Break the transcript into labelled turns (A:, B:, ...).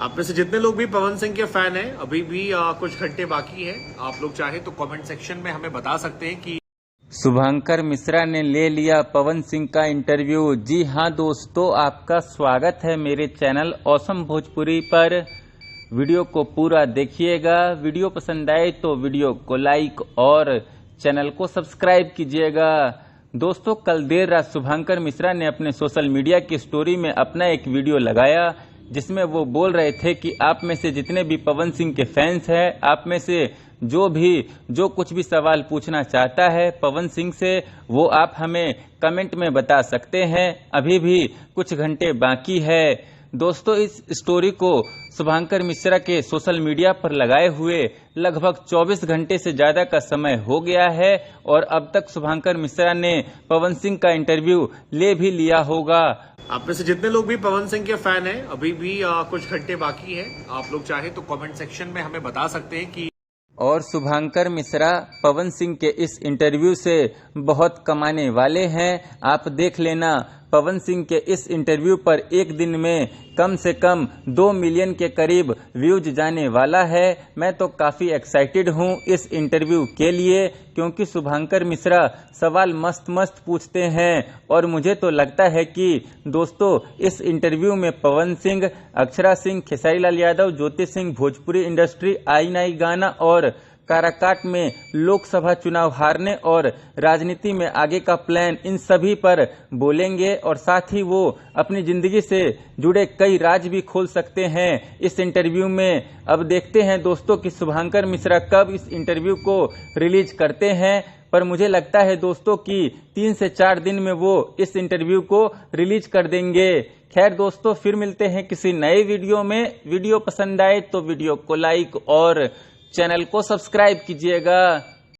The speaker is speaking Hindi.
A: आप में से जितने लोग भी पवन सिंह के फैन हैं, अभी भी कुछ घंटे बाकी है। आप लोग चाहे तो कमेंट सेक्शन में हमें बता सकते हैं कि
B: शुभंकर मिश्रा ने ले लिया पवन सिंह का इंटरव्यू। जी हां दोस्तों, आपका स्वागत है मेरे चैनल ऑसम भोजपुरी पर। वीडियो को पूरा देखिएगा। वीडियो पसंद आए तो वीडियो को लाइक और चैनल को सब्सक्राइब कीजिएगा। दोस्तों, कल देर रात शुभंकर मिश्रा ने अपने सोशल मीडिया की स्टोरी में अपना एक वीडियो लगाया, जिसमें वो बोल रहे थे कि आप में से जितने भी पवन सिंह के फैंस हैं, आप में से जो कुछ भी सवाल पूछना चाहता है पवन सिंह से, वो आप हमें कमेंट में बता सकते हैं। अभी भी कुछ घंटे बाकी है। दोस्तों, इस स्टोरी को शुभंकर मिश्रा के सोशल मीडिया पर लगाए हुए लगभग 24 घंटे से ज्यादा का समय हो गया है और अब तक शुभंकर मिश्रा ने पवन सिंह का इंटरव्यू ले भी लिया होगा।
A: आप में से जितने लोग भी पवन सिंह के फैन हैं, अभी भी कुछ घंटे बाकी है। आप लोग चाहे तो कमेंट सेक्शन में हमें बता सकते हैं कि
B: और शुभंकर मिश्रा पवन सिंह के इस इंटरव्यू से बहुत कमाने वाले हैं। आप देख लेना, पवन सिंह के इस इंटरव्यू पर एक दिन में कम से कम 2 मिलियन के करीब व्यूज जाने वाला है। मैं तो काफ़ी एक्साइटेड हूं इस इंटरव्यू के लिए, क्योंकि शुभंकर मिश्रा सवाल मस्त मस्त पूछते हैं और मुझे तो लगता है कि दोस्तों इस इंटरव्यू में पवन सिंह, अक्षरा सिंह, खेसारी लाल यादव, ज्योति सिंह, भोजपुरी इंडस्ट्री, आई नाई गाना और काराकाट में लोकसभा चुनाव हारने और राजनीति में आगे का प्लान, इन सभी पर बोलेंगे और साथ ही वो अपनी जिंदगी से जुड़े कई राज भी खोल सकते हैं इस इंटरव्यू में। अब देखते हैं दोस्तों कि शुभंकर मिश्रा कब इस इंटरव्यू को रिलीज करते हैं, पर मुझे लगता है दोस्तों कि 3 से 4 दिन में वो इस इंटरव्यू को रिलीज कर देंगे। खैर दोस्तों, फिर मिलते हैं किसी नए वीडियो में। वीडियो पसंद आए तो वीडियो को लाइक और चैनल को सब्सक्राइब कीजिएगा।